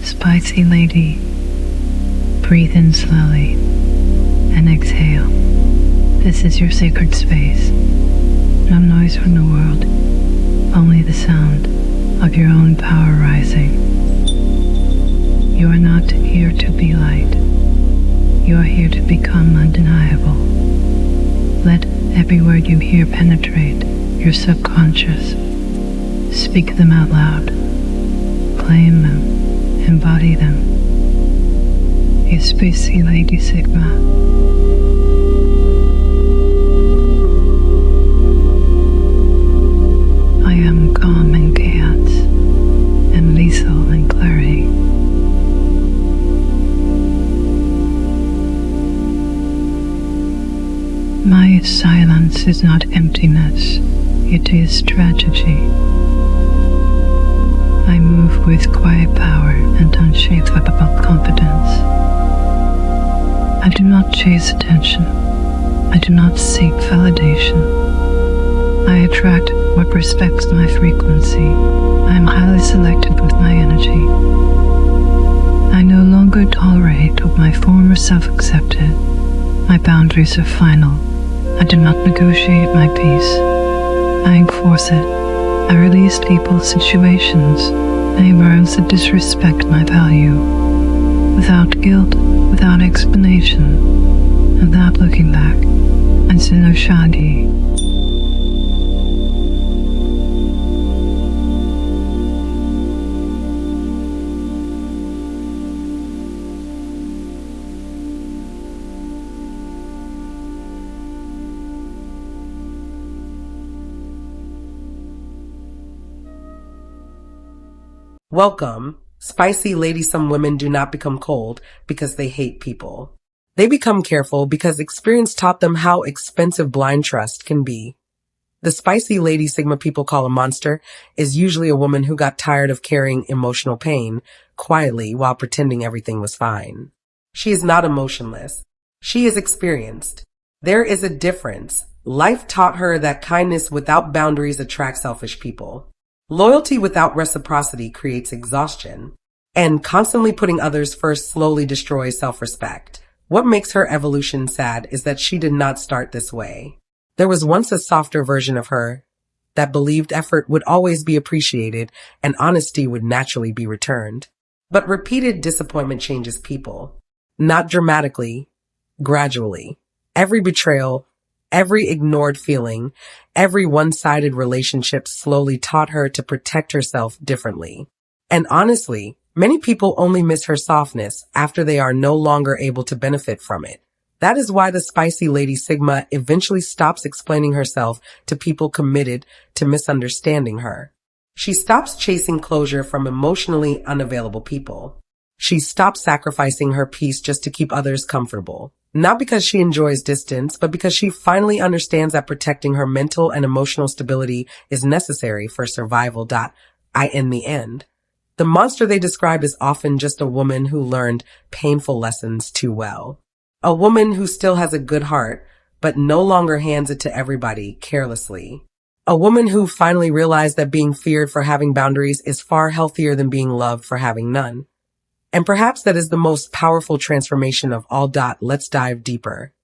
Spicy lady, breathe in slowly and exhale. This is your sacred space. No noise from the world, only the sound of your own power rising. You are not here to be light. You are here to become undeniable. Let every word you hear penetrate your subconscious. Speak them out loud. Claim them. Embody them. You spicy lady Sigma. I am calm in chaos and lethal in clarity. My silence is not emptiness, it is tragedy. I move with quiet power and unshakable confidence. I do not chase attention. I do not seek validation. I attract what respects my frequency. I am highly selective with my energy. I no longer tolerate what my former self accepted. My boundaries are final. I do not negotiate my peace. I enforce it. I release people, situations, any words that disrespect my value, without guilt, without explanation, and without looking back. And Shadi. Welcome. Spicy lady, some women do not become cold because they hate people. They become careful because experience taught them how expensive blind trust can be. The spicy lady Sigma people call a monster is usually a woman who got tired of carrying emotional pain quietly while pretending everything was fine. She is not emotionless. She is experienced. There is a difference. Life taught her that kindness without boundaries attracts selfish people. Loyalty without reciprocity creates exhaustion, and constantly putting others first slowly destroys self-respect. What makes her evolution sad is that she did not start this way. There was once a softer version of her that believed effort would always be appreciated and honesty would naturally be returned. But repeated disappointment changes people. Not dramatically, gradually. Every betrayal, every ignored feeling, every one-sided relationship slowly taught her to protect herself differently. And honestly, many people only miss her softness after they are no longer able to benefit from it. That is why the spicy lady Sigma eventually stops explaining herself to people committed to misunderstanding her. She stops chasing closure from emotionally unavailable people. She stops sacrificing her peace just to keep others comfortable. Not because she enjoys distance, but because she finally understands that protecting her mental and emotional stability is necessary for survival. In the end, the monster they describe is often just a woman who learned painful lessons too well. A woman who still has a good heart, but no longer hands it to everybody carelessly. A woman who finally realized that being feared for having boundaries is far healthier than being loved for having none. And perhaps that is the most powerful transformation of all. Let's dive deeper.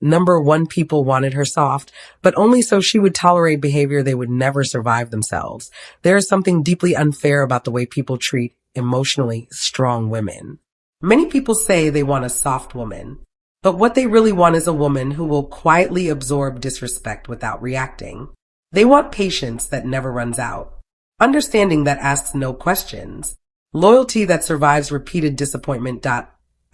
Number 1, people wanted her soft, but only so she would tolerate behavior they would never survive themselves. There is something deeply unfair about the way people treat emotionally strong women. Many people say they want a soft woman, but what they really want is a woman who will quietly absorb disrespect without reacting. They want patience that never runs out, understanding that asks no questions, loyalty that survives repeated disappointment.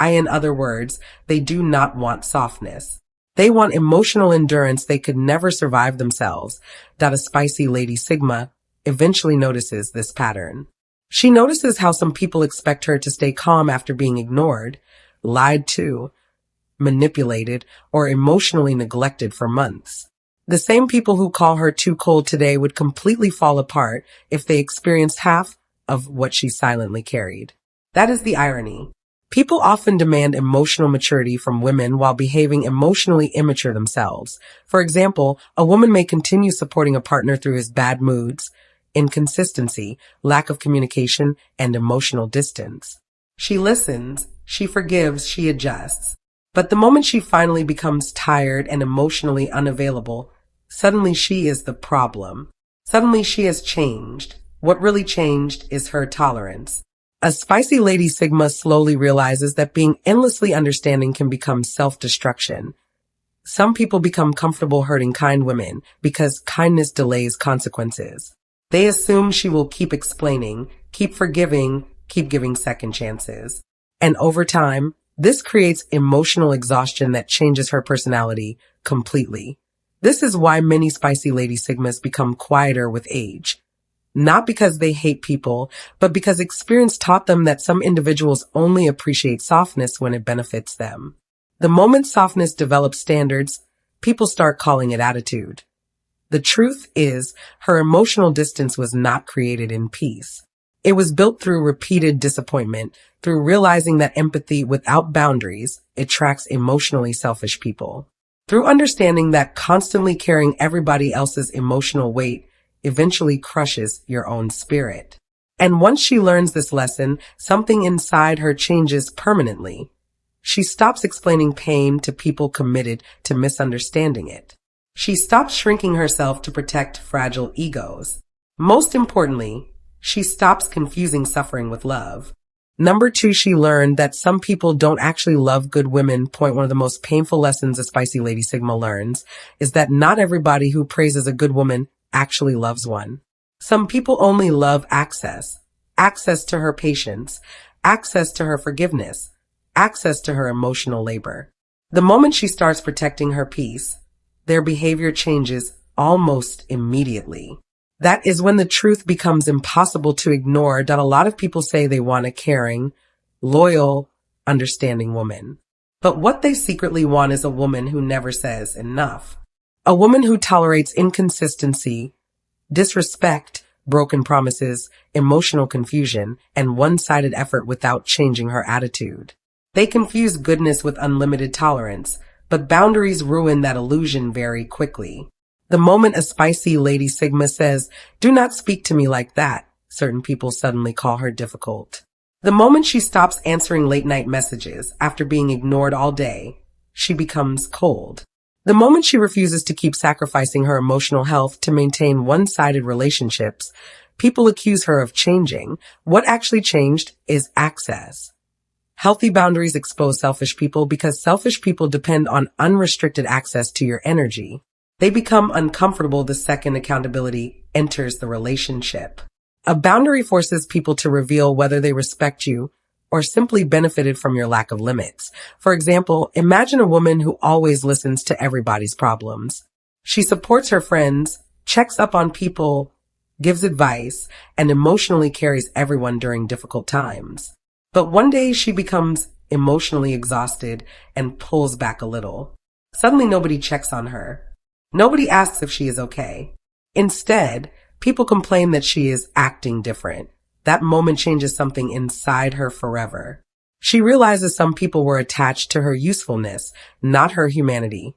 In other words, they do not want softness. They want emotional endurance they could never survive themselves. A spicy lady Sigma eventually notices this pattern. She notices how some people expect her to stay calm after being ignored, lied to, manipulated, or emotionally neglected for months. The same people who call her too cold today would completely fall apart if they experienced half of what she silently carried. That is the irony. People often demand emotional maturity from women while behaving emotionally immature themselves. For example, a woman may continue supporting a partner through his bad moods, inconsistency, lack of communication, and emotional distance. She listens, she forgives, she adjusts. But the moment she finally becomes tired and emotionally unavailable, suddenly she is the problem. Suddenly she has changed. What really changed is her tolerance. A spicy Lady Sigma slowly realizes that being endlessly understanding can become self-destruction. Some people become comfortable hurting kind women because kindness delays consequences. They assume she will keep explaining, keep forgiving, keep giving second chances. And over time, this creates emotional exhaustion that changes her personality completely. This is why many spicy Lady Sigmas become quieter with age. Not because they hate people, but because experience taught them that some individuals only appreciate softness when it benefits them. The moment softness develops standards, people start calling it attitude. The truth is, her emotional distance was not created in peace. It was built through repeated disappointment, through realizing that empathy without boundaries attracts emotionally selfish people, through understanding that constantly carrying everybody else's emotional weight eventually crushes your own spirit. And once she learns this lesson, something inside her changes permanently. She stops explaining pain to people committed to misunderstanding it. She stops shrinking herself to protect fragile egos. Most importantly, she stops confusing suffering with love. Number 2, she learned that some people don't actually love good women. One of the most painful lessons a spicy Lady Sigma learns is that not everybody who praises a good woman actually loves one. Some people only love access. Access to her patience, access to her forgiveness, access to her emotional labor. The moment she starts protecting her peace, their behavior changes almost immediately. That is when the truth becomes impossible to ignore that a lot of people say they want a caring, loyal, understanding woman. But what they secretly want is a woman who never says enough. A woman who tolerates inconsistency, disrespect, broken promises, emotional confusion, and one-sided effort without changing her attitude. They confuse goodness with unlimited tolerance, but boundaries ruin that illusion very quickly. The moment a spicy Lady Sigma says, "Do not speak to me like that," certain people suddenly call her difficult. The moment she stops answering late-night messages after being ignored all day, she becomes cold. The moment she refuses to keep sacrificing her emotional health to maintain one-sided relationships, people accuse her of changing. What actually changed is access. Healthy boundaries expose selfish people because selfish people depend on unrestricted access to your energy. They become uncomfortable the second accountability enters the relationship. A boundary forces people to reveal whether they respect you or simply benefited from your lack of limits. For example, imagine a woman who always listens to everybody's problems. She supports her friends, checks up on people, gives advice, and emotionally carries everyone during difficult times. But one day she becomes emotionally exhausted and pulls back a little. Suddenly nobody checks on her. Nobody asks if she is okay. Instead, people complain that she is acting different. That moment changes something inside her forever. She realizes some people were attached to her usefulness, not her humanity.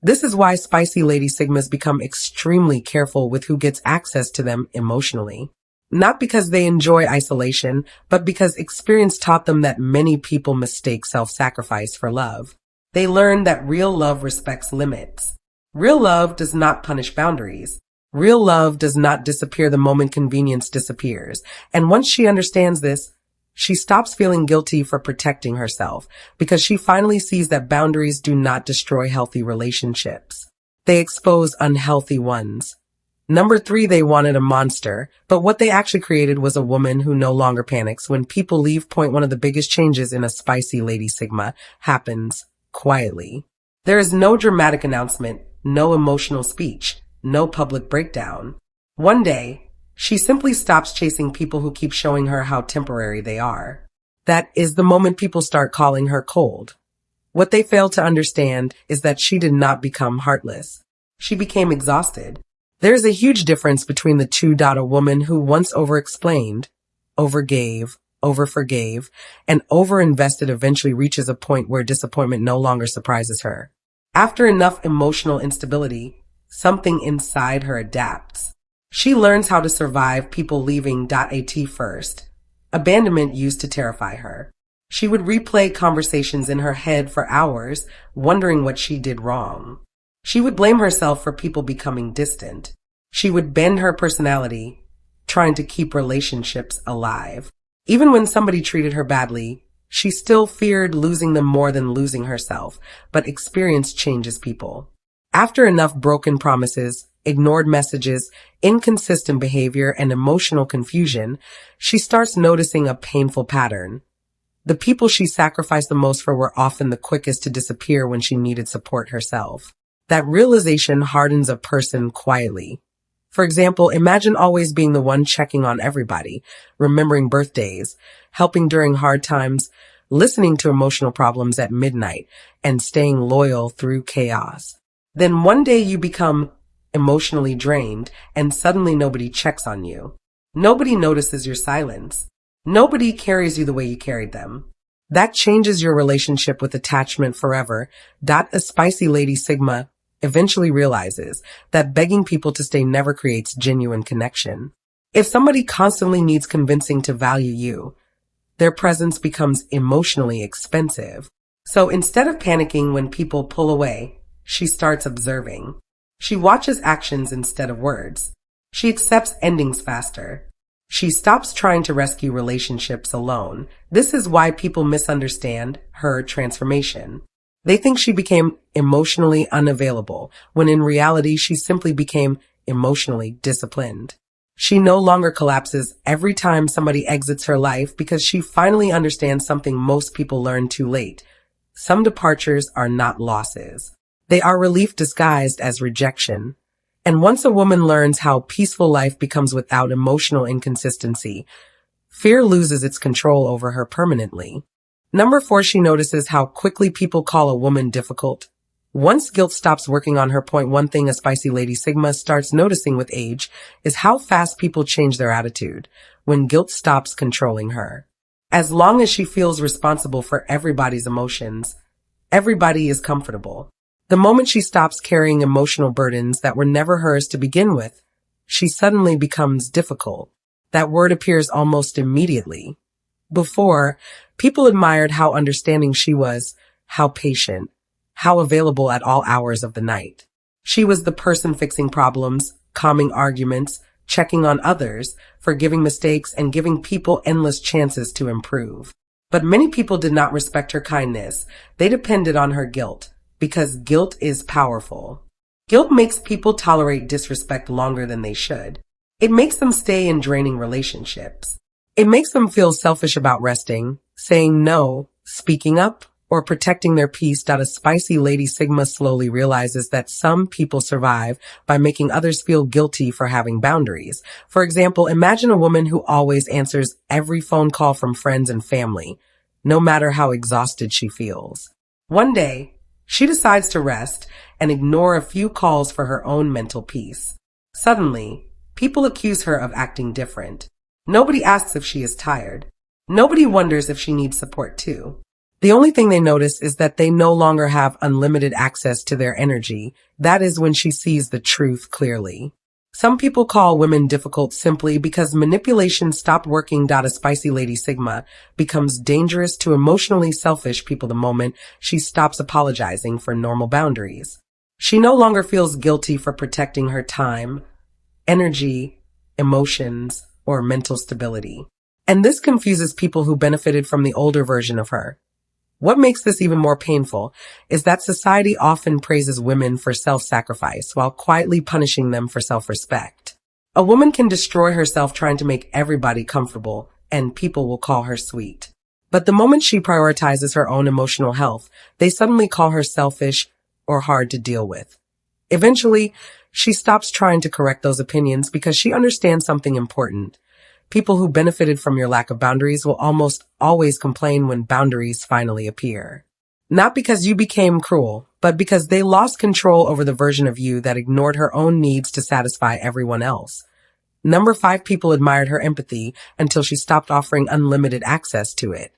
This is why spicy Lady Sigmas become extremely careful with who gets access to them emotionally. Not because they enjoy isolation, but because experience taught them that many people mistake self-sacrifice for love. They learn that real love respects limits. Real love does not punish boundaries. Real love does not disappear the moment convenience disappears. And once she understands this, she stops feeling guilty for protecting herself because she finally sees that boundaries do not destroy healthy relationships. They expose unhealthy ones. Number 3, they wanted a monster, but what they actually created was a woman who no longer panics when people leave. One of the biggest changes in a spicy Lady Sigma happens quietly. There is no dramatic announcement, no emotional speech, no public breakdown. One day, she simply stops chasing people who keep showing her how temporary they are. That is the moment people start calling her cold. What they fail to understand is that she did not become heartless. She became exhausted. There is a huge difference between the two. A woman who once over-explained, overgave, overforgave, and overinvested eventually reaches a point where disappointment no longer surprises her. After enough emotional instability, something inside her adapts. She learns how to survive people leaving. At first, abandonment used to terrify her. She would replay conversations in her head for hours, wondering what she did wrong. She would blame herself for people becoming distant. She would bend her personality, trying to keep relationships alive. Even when somebody treated her badly, she still feared losing them more than losing herself, but experience changes people. After enough broken promises, ignored messages, inconsistent behavior, and emotional confusion, she starts noticing a painful pattern. The people she sacrificed the most for were often the quickest to disappear when she needed support herself. That realization hardens a person quietly. For example, imagine always being the one checking on everybody, remembering birthdays, helping during hard times, listening to emotional problems at midnight, and staying loyal through chaos. Then one day you become emotionally drained and suddenly nobody checks on you. Nobody notices your silence. Nobody carries you the way you carried them. That changes your relationship with attachment forever. A spicy lady Sigma eventually realizes that begging people to stay never creates genuine connection. If somebody constantly needs convincing to value you, their presence becomes emotionally expensive. So instead of panicking when people pull away, she starts observing. She watches actions instead of words. She accepts endings faster. She stops trying to rescue relationships alone. This is why people misunderstand her transformation. They think she became emotionally unavailable, when in reality she simply became emotionally disciplined. She no longer collapses every time somebody exits her life because she finally understands something most people learn too late. Some departures are not losses. They are relief disguised as rejection. And once a woman learns how peaceful life becomes without emotional inconsistency, fear loses its control over her permanently. Number 4, she notices how quickly people call a woman difficult. Once guilt stops working on her, one thing a spicy lady Sigma starts noticing with age is how fast people change their attitude when guilt stops controlling her. As long as she feels responsible for everybody's emotions, everybody is comfortable. The moment she stops carrying emotional burdens that were never hers to begin with, she suddenly becomes difficult. That word appears almost immediately. Before, people admired how understanding she was, how patient, how available at all hours of the night. She was the person fixing problems, calming arguments, checking on others, forgiving mistakes, and giving people endless chances to improve. But many people did not respect her kindness. They depended on her guilt. Because guilt is powerful. Guilt makes people tolerate disrespect longer than they should. It makes them stay in draining relationships. It makes them feel selfish about resting, saying no, speaking up, or protecting their peace. A spicy lady Sigma slowly realizes that some people survive by making others feel guilty for having boundaries. For example, imagine a woman who always answers every phone call from friends and family, no matter how exhausted she feels. One day, she decides to rest and ignore a few calls for her own mental peace. Suddenly, people accuse her of acting different. Nobody asks if she is tired. Nobody wonders if she needs support too. The only thing they notice is that they no longer have unlimited access to their energy. That is when she sees the truth clearly. Some people call women difficult simply because manipulation stopped working. A spicy lady Sigma becomes dangerous to emotionally selfish people the moment she stops apologizing for normal boundaries. She no longer feels guilty for protecting her time, energy, emotions, or mental stability. And this confuses people who benefited from the older version of her. What makes this even more painful is that society often praises women for self-sacrifice while quietly punishing them for self-respect. A woman can destroy herself trying to make everybody comfortable, and people will call her sweet. But the moment she prioritizes her own emotional health, they suddenly call her selfish or hard to deal with. Eventually, she stops trying to correct those opinions because she understands something important. People who benefited from your lack of boundaries will almost always complain when boundaries finally appear. Not because you became cruel, but because they lost control over the version of you that ignored her own needs to satisfy everyone else. Number 5, people admired her empathy until she stopped offering unlimited access to it.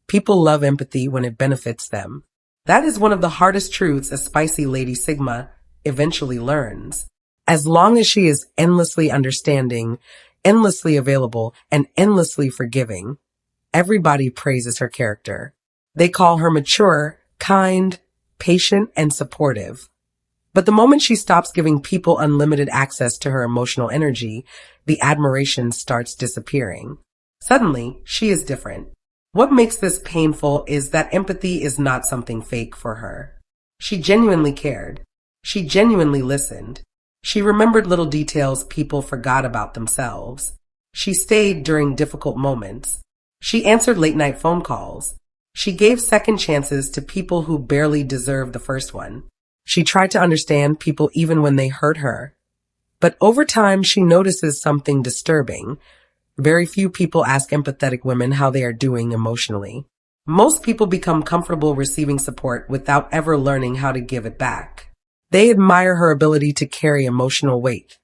People love empathy when it benefits them. That is one of the hardest truths a spicy lady Sigma eventually learns. As long as she is endlessly understanding, endlessly available, and endlessly forgiving, Everybody praises her character. They call her mature, kind, patient, and supportive. But the moment she stops giving people unlimited access to her emotional energy, the admiration starts disappearing. Suddenly, she is different. What makes this painful is that empathy is not something fake for her. She genuinely cared. She genuinely listened. She remembered little details people forgot about themselves. She stayed during difficult moments. She answered late-night phone calls. She gave second chances to people who barely deserved the first one. She tried to understand people even when they hurt her. But over time, she notices something disturbing. Very few people ask empathetic women how they are doing emotionally. Most people become comfortable receiving support without ever learning how to give it back. They admire her ability to carry emotional weight,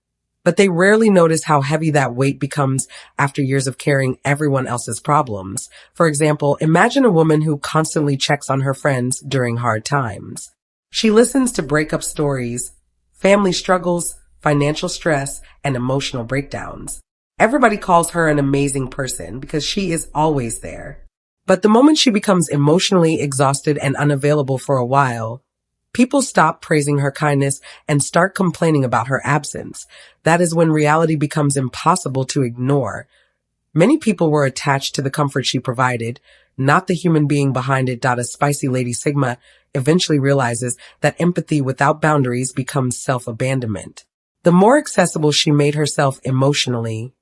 but they rarely notice how heavy that weight becomes after years of carrying everyone else's problems. For example, imagine a woman who constantly checks on her friends during hard times. She listens to breakup stories, family struggles, financial stress, and emotional breakdowns. Everybody calls her an amazing person because she is always there. But the moment she becomes emotionally exhausted and unavailable for a while, people stop praising her kindness and start complaining about her absence. That is when reality becomes impossible to ignore. Many people were attached to the comfort she provided, not the human being behind it. A spicy Lady Sigma eventually realizes that empathy without boundaries becomes self-abandonment. The more accessible she made herself emotionally,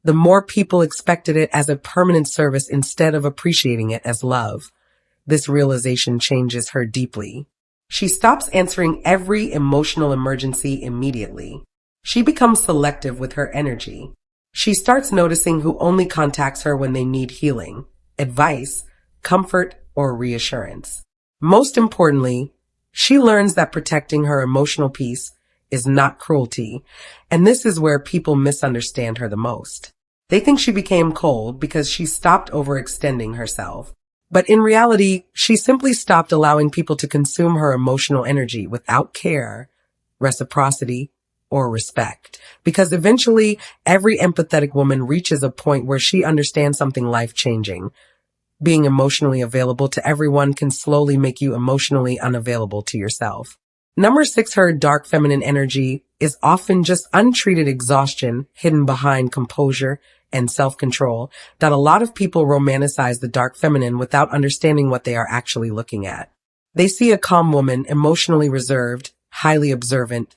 the more people expected it as a permanent service instead of appreciating it as love. This realization changes her deeply. She stops answering every emotional emergency immediately. She becomes selective with her energy. She starts noticing who only contacts her when they need healing, advice, comfort, or reassurance. Most importantly, she learns that protecting her emotional peace is not cruelty, and this is where people misunderstand her the most. They think she became cold because she stopped overextending herself. But in reality, she simply stopped allowing people to consume her emotional energy without care, reciprocity, or respect. Because eventually, every empathetic woman reaches a point where she understands something life-changing. Being emotionally available to everyone can slowly make you emotionally unavailable to yourself. Number 6, her dark feminine energy is often just untreated exhaustion hidden behind composure and self-control. That a lot of people romanticize the dark feminine without understanding what they are actually looking at. They see a calm woman, emotionally reserved, highly observant,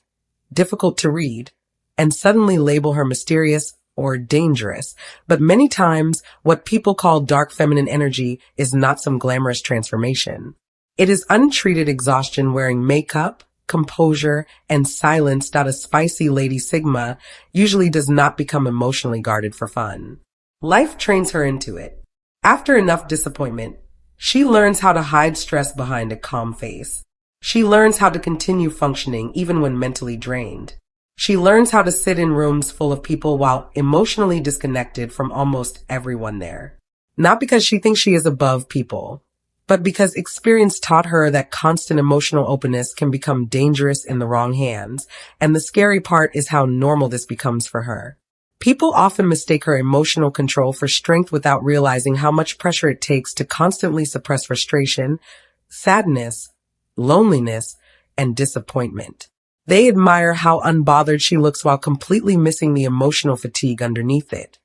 difficult to read, and suddenly label her mysterious or dangerous. But many times, what people call dark feminine energy is not some glamorous transformation. It is untreated exhaustion wearing makeup, composure, and silence. A spicy Lady Sigma usually does not become emotionally guarded for fun. Life trains her into it. After enough disappointment, she learns how to hide stress behind a calm face. She learns how to continue functioning even when mentally drained. She learns how to sit in rooms full of people while emotionally disconnected from almost everyone there. Not because she thinks she is above people, but because experience taught her that constant emotional openness can become dangerous in the wrong hands, and the scary part is how normal this becomes for her. People often mistake her emotional control for strength without realizing how much pressure it takes to constantly suppress frustration, sadness, loneliness, and disappointment. They admire how unbothered she looks while completely missing the emotional fatigue underneath it.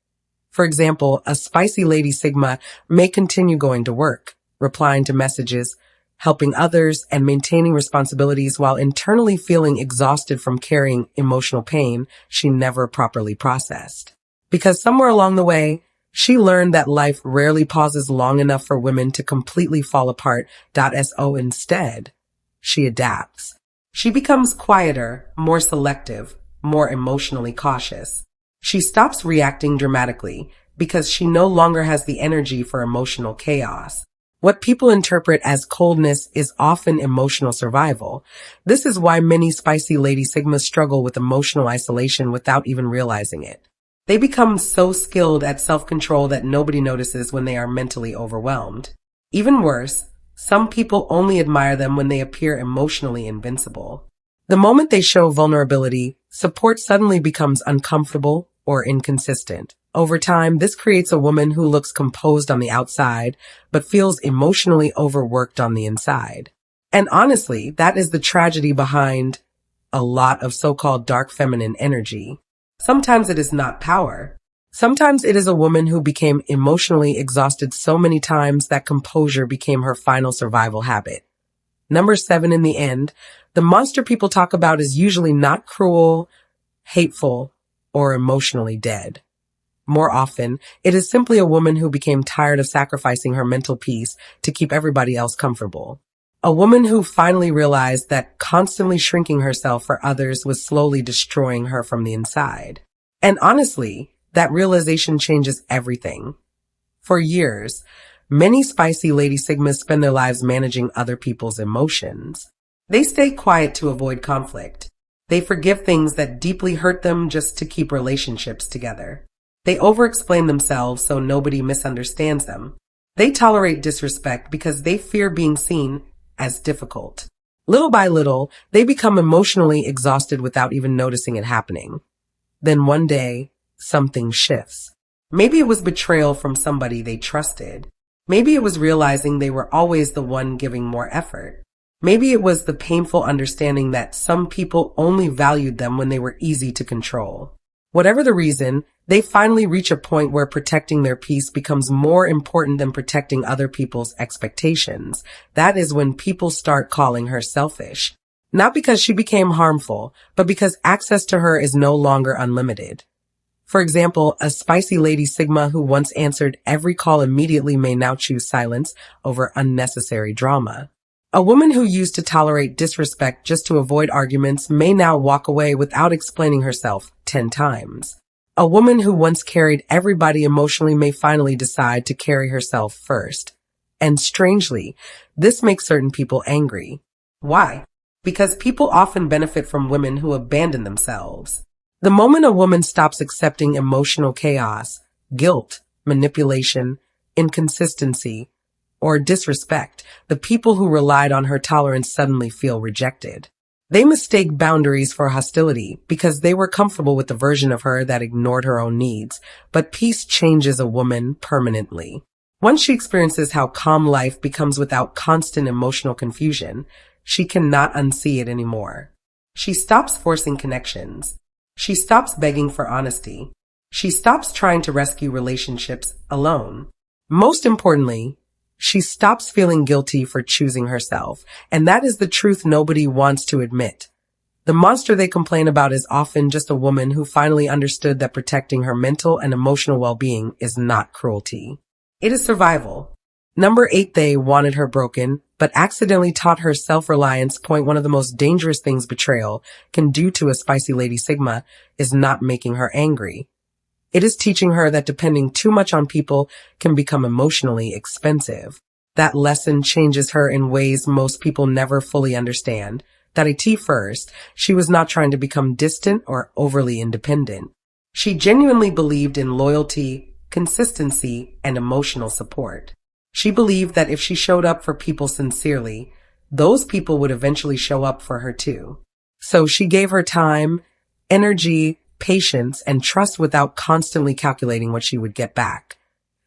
For example, a spicy Lady Sigma may continue going to work, replying to messages, helping others, and maintaining responsibilities while internally feeling exhausted from carrying emotional pain she never properly processed. Because somewhere along the way, she learned that life rarely pauses long enough for women to completely fall apart. So instead, she adapts. She becomes quieter, more selective, more emotionally cautious. She stops reacting dramatically because she no longer has the energy for emotional chaos. What people interpret as coldness is often emotional survival. This is why many spicy Lady Sigmas struggle with emotional isolation without even realizing it. They become so skilled at self-control that nobody notices when they are mentally overwhelmed. Even worse, some people only admire them when they appear emotionally invincible. The moment they show vulnerability, support suddenly becomes uncomfortable or inconsistent. Over time, this creates a woman who looks composed on the outside, but feels emotionally overworked on the inside. And honestly, that is the tragedy behind a lot of so-called dark feminine energy. Sometimes it is not power. Sometimes it is a woman who became emotionally exhausted so many times that composure became her final survival habit. Number 7 in the end, the monster people talk about is usually not cruel, hateful, or emotionally dead. More often, it is simply a woman who became tired of sacrificing her mental peace to keep everybody else comfortable. A woman who finally realized that constantly shrinking herself for others was slowly destroying her from the inside. And honestly, that realization changes everything. For years, many spicy Lady Sigmas spend their lives managing other people's emotions. They stay quiet to avoid conflict. They forgive things that deeply hurt them just to keep relationships together. They over-explain themselves so nobody misunderstands them. They tolerate disrespect because they fear being seen as difficult. Little by little, they become emotionally exhausted without even noticing it happening. Then one day, something shifts. Maybe it was betrayal from somebody they trusted. Maybe it was realizing they were always the one giving more effort. Maybe it was the painful understanding that some people only valued them when they were easy to control. Whatever the reason, they finally reach a point where protecting their peace becomes more important than protecting other people's expectations. That is when people start calling her selfish. Not because she became harmful, but because access to her is no longer unlimited. For example, a spicy Lady Sigma who once answered every call immediately may now choose silence over unnecessary drama. A woman who used to tolerate disrespect just to avoid arguments may now walk away without explaining herself 10 times. A woman who once carried everybody emotionally may finally decide to carry herself first. And strangely, this makes certain people angry. Why? Because people often benefit from women who abandon themselves. The moment a woman stops accepting emotional chaos, guilt, manipulation, inconsistency, or disrespect, the people who relied on her tolerance suddenly feel rejected. They mistake boundaries for hostility because they were comfortable with the version of her that ignored her own needs. But peace changes a woman permanently. Once she experiences how calm life becomes without constant emotional confusion, she cannot unsee it anymore. She stops forcing connections. She stops begging for honesty. She stops trying to rescue relationships alone. Most importantly, she stops feeling guilty for choosing herself, and that is the truth nobody wants to admit. The monster they complain about is often just a woman who finally understood that protecting her mental and emotional well-being is not cruelty. It is survival. Number 8, they wanted her broken, but accidentally taught her self-reliance. One of the most dangerous things betrayal can do to a spicy Lady Sigma is not making her angry. It is teaching her that depending too much on people can become emotionally expensive. That lesson changes her in ways most people never fully understand. That at first, she was not trying to become distant or overly independent. She genuinely believed in loyalty, consistency, and emotional support. She believed that if she showed up for people sincerely, those people would eventually show up for her too. So she gave her time, energy, patience, and trust without constantly calculating what she would get back.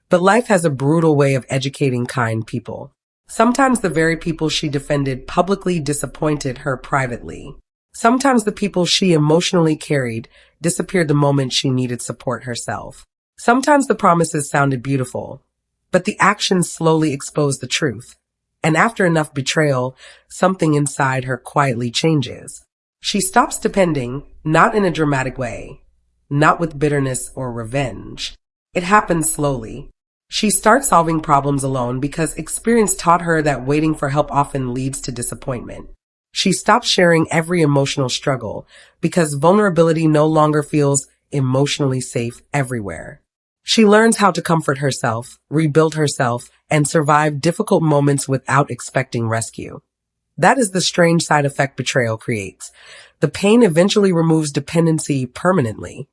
But life has a brutal way of educating kind people. Sometimes the very people she defended publicly disappointed her privately. Sometimes the people she emotionally carried disappeared the moment she needed support herself. Sometimes the promises sounded beautiful, but the actions slowly exposed the truth. And after enough betrayal, something inside her quietly changes. She stops depending, not in a dramatic way, not with bitterness or revenge. It happens slowly. She starts solving problems alone because experience taught her that waiting for help often leads to disappointment. She stops sharing every emotional struggle because vulnerability no longer feels emotionally safe everywhere. She learns how to comfort herself, rebuild herself, and survive difficult moments without expecting rescue. That is the strange side effect betrayal creates. The pain eventually removes dependency permanently.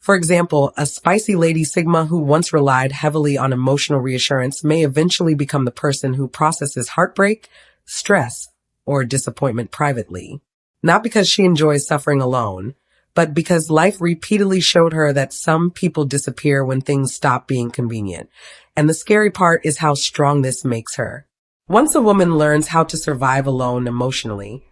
For example, a spicy Lady Sigma who once relied heavily on emotional reassurance may eventually become the person who processes heartbreak, stress, or disappointment privately. Not because she enjoys suffering alone, but because life repeatedly showed her that some people disappear when things stop being convenient. And the scary part is how strong this makes her. Once a woman learns how to survive alone emotionally,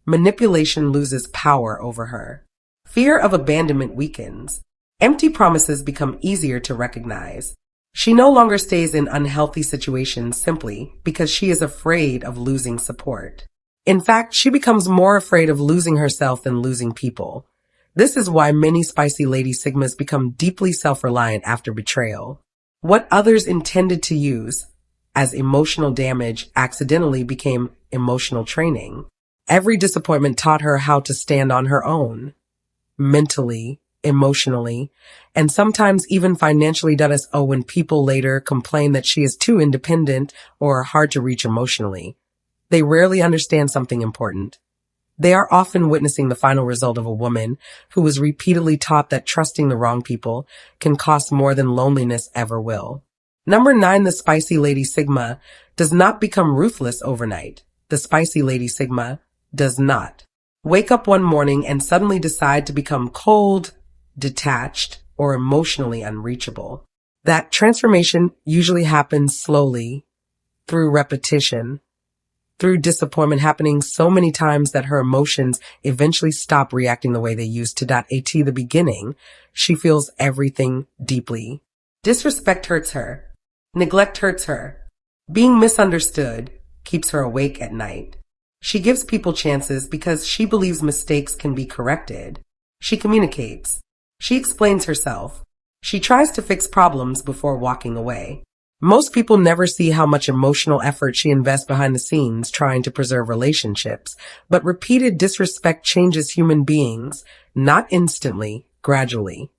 manipulation loses power over her. Fear of abandonment weakens. Empty promises become easier to recognize. She no longer stays in unhealthy situations simply because she is afraid of losing support. In fact, she becomes more afraid of losing herself than losing people. This is why many spicy lady sigmas become deeply self-reliant after betrayal. What others intended to use as emotional damage accidentally became emotional training. Every disappointment taught her how to stand on her own, mentally, emotionally, and sometimes even financially. When people later complain that she is too independent or hard to reach emotionally, they rarely understand something important. They are often witnessing the final result of a woman who was repeatedly taught that trusting the wrong people can cost more than loneliness ever will. Number 9, the spicy lady sigma does not become ruthless overnight. The spicy lady sigma does not wake up one morning and suddenly decide to become cold, detached, or emotionally unreachable. That transformation usually happens slowly, through repetition, through disappointment happening so many times that her emotions eventually stop reacting the way they used to. At the beginning, she feels everything deeply. Disrespect hurts her. Neglect hurts her. Being misunderstood keeps her awake at night. She gives people chances because she believes mistakes can be corrected. She communicates. She explains herself. She tries to fix problems before walking away. Most people never see how much emotional effort she invests behind the scenes trying to preserve relationships, but repeated disrespect changes human beings, not instantly, gradually.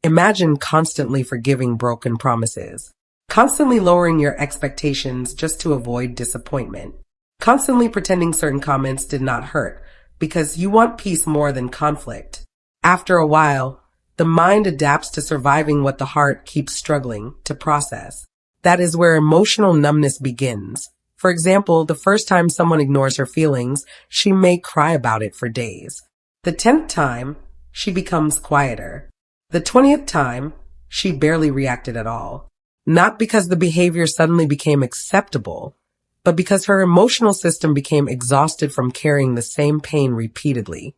Imagine constantly forgiving broken promises, constantly lowering your expectations just to avoid disappointment, constantly pretending certain comments did not hurt because you want peace more than conflict. After a while, the mind adapts to surviving what the heart keeps struggling to process. That is where emotional numbness begins. For example, the first time someone ignores her feelings, she may cry about it for days. The 10th time, she becomes quieter. The 20th time, she barely reacted at all. Not because the behavior suddenly became acceptable, but because her emotional system became exhausted from carrying the same pain repeatedly.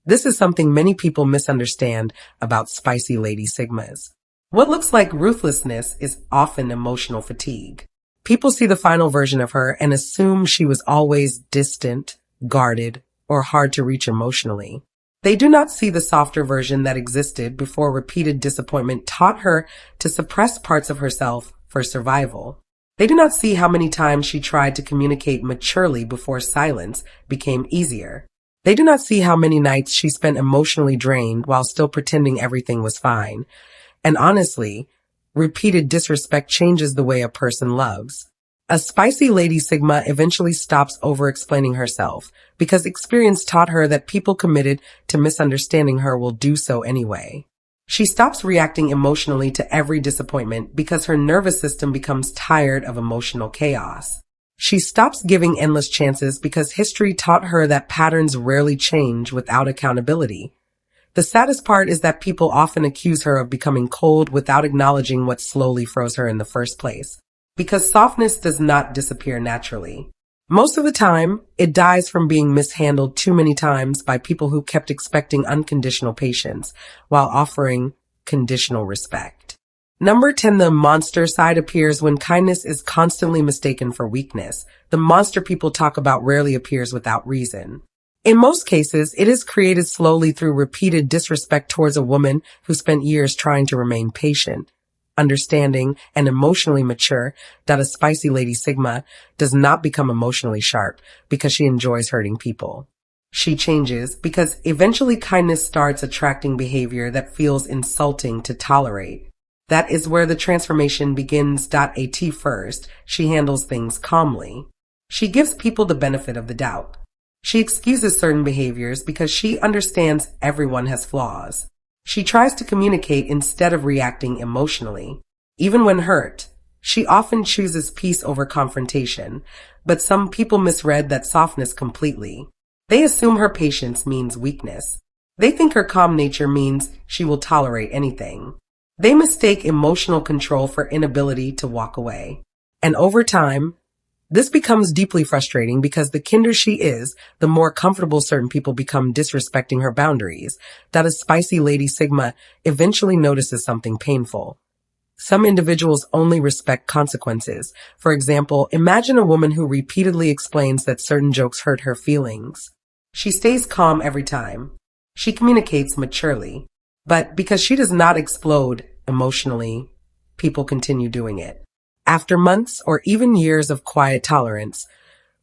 This is something many people misunderstand about spicy lady sigmas. What looks like ruthlessness is often emotional fatigue. People see the final version of her and assume she was always distant, guarded, or hard to reach emotionally. They do not see the softer version that existed before repeated disappointment taught her to suppress parts of herself for survival. They do not see how many times she tried to communicate maturely before silence became easier. They do not see how many nights she spent emotionally drained while still pretending everything was fine. And honestly, repeated disrespect changes the way a person loves. A spicy lady sigma eventually stops over-explaining herself because experience taught her that people committed to misunderstanding her will do so anyway. She stops reacting emotionally to every disappointment because her nervous system becomes tired of emotional chaos. She stops giving endless chances because history taught her that patterns rarely change without accountability. The saddest part is that people often accuse her of becoming cold without acknowledging what slowly froze her in the first place. Because softness does not disappear naturally. Most of the time, it dies from being mishandled too many times by people who kept expecting unconditional patience while offering conditional respect. Number 10, the monster side appears when kindness is constantly mistaken for weakness. The monster people talk about rarely appears without reason. In most cases, it is created slowly through repeated disrespect towards a woman who spent years trying to remain patient, understanding, and emotionally mature. That a spicy lady sigma does not become emotionally sharp because she enjoys hurting people. She changes because eventually kindness starts attracting behavior that feels insulting to tolerate. That is where the transformation begins. At first, she handles things calmly. She gives people the benefit of the doubt. She excuses certain behaviors because she understands everyone has flaws. She tries to communicate instead of reacting emotionally. Even when hurt, she often chooses peace over confrontation, but some people misread that softness completely. They assume her patience means weakness. They think her calm nature means she will tolerate anything. They mistake emotional control for inability to walk away. And over time, this becomes deeply frustrating because the kinder she is, the more comfortable certain people become disrespecting her boundaries. That a spicy Lady Sigma eventually notices something painful. Some individuals only respect consequences. For example, imagine a woman who repeatedly explains that certain jokes hurt her feelings. She stays calm every time. She communicates maturely. But because she does not explode emotionally, people continue doing it. After months or even years of quiet tolerance,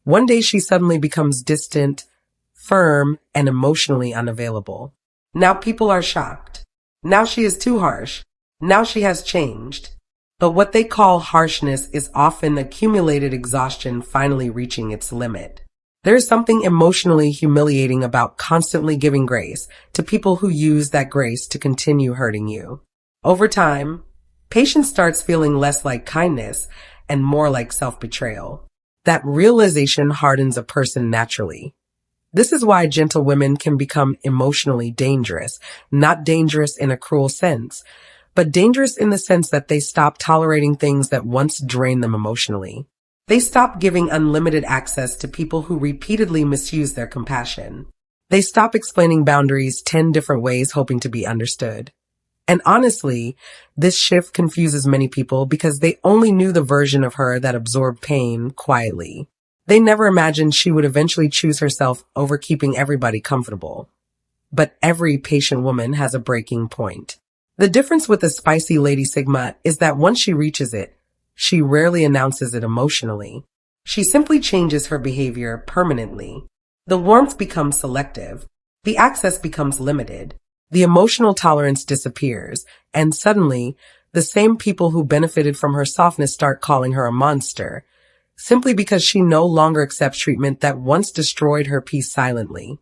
one day she suddenly becomes distant, firm, and emotionally unavailable. Now people are shocked. Now she is too harsh. Now she has changed. But what they call harshness is often accumulated exhaustion finally reaching its limit. There is something emotionally humiliating about constantly giving grace to people who use that grace to continue hurting you. Over time, patience starts feeling less like kindness and more like self-betrayal. That realization hardens a person naturally. This is why gentle women can become emotionally dangerous, not dangerous in a cruel sense, but dangerous in the sense that they stop tolerating things that once drained them emotionally. They stop giving unlimited access to people who repeatedly misuse their compassion. They stop explaining boundaries 10 different ways hoping to be understood. And honestly, this shift confuses many people because they only knew the version of her that absorbed pain quietly. They never imagined she would eventually choose herself over keeping everybody comfortable. But every patient woman has a breaking point. The difference with the spicy Lady Sigma is that once she reaches it, she rarely announces it emotionally. She simply changes her behavior permanently. The warmth becomes selective. The access becomes limited. The emotional tolerance disappears, and suddenly, the same people who benefited from her softness start calling her a monster, simply because she no longer accepts treatment that once destroyed her peace silently.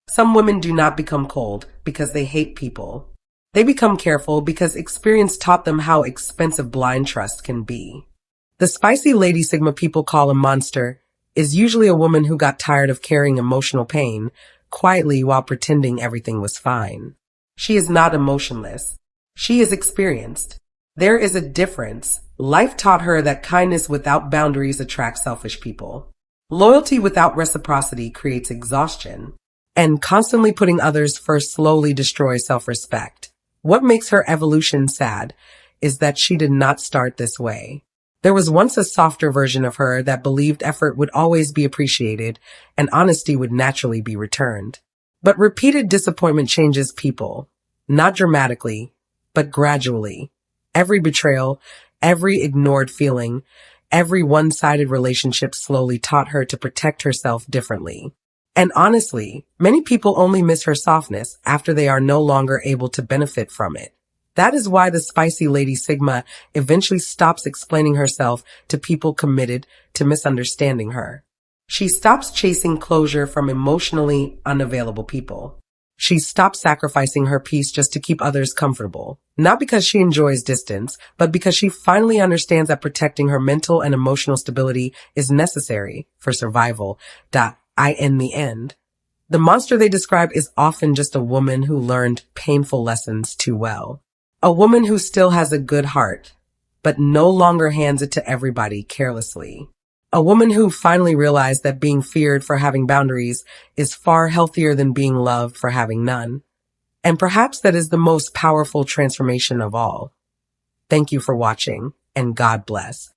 Some women do not become cold because they hate people. They become careful because experience taught them how expensive blind trust can be. The spicy Lady Sigma people call a monster is usually a woman who got tired of carrying emotional pain quietly while pretending everything was fine. She is not emotionless. She is experienced. There is a difference. Life taught her that kindness without boundaries attracts selfish people. Loyalty without reciprocity creates exhaustion. And constantly putting others first slowly destroys self-respect. What makes her evolution sad is that she did not start this way. There was once a softer version of her that believed effort would always be appreciated and honesty would naturally be returned. But repeated disappointment changes people, not dramatically, but gradually. Every betrayal, every ignored feeling, every one-sided relationship slowly taught her to protect herself differently. And honestly, many people only miss her softness after they are no longer able to benefit from it. That is why the spicy Lady Sigma eventually stops explaining herself to people committed to misunderstanding her. She stops chasing closure from emotionally unavailable people. She stops sacrificing her peace just to keep others comfortable. Not because she enjoys distance, but because she finally understands that protecting her mental and emotional stability is necessary for survival. In the end, the monster they describe is often just a woman who learned painful lessons too well. A woman who still has a good heart, but no longer hands it to everybody carelessly. A woman who finally realized that being feared for having boundaries is far healthier than being loved for having none. And perhaps that is the most powerful transformation of all. Thank you for watching, and God bless.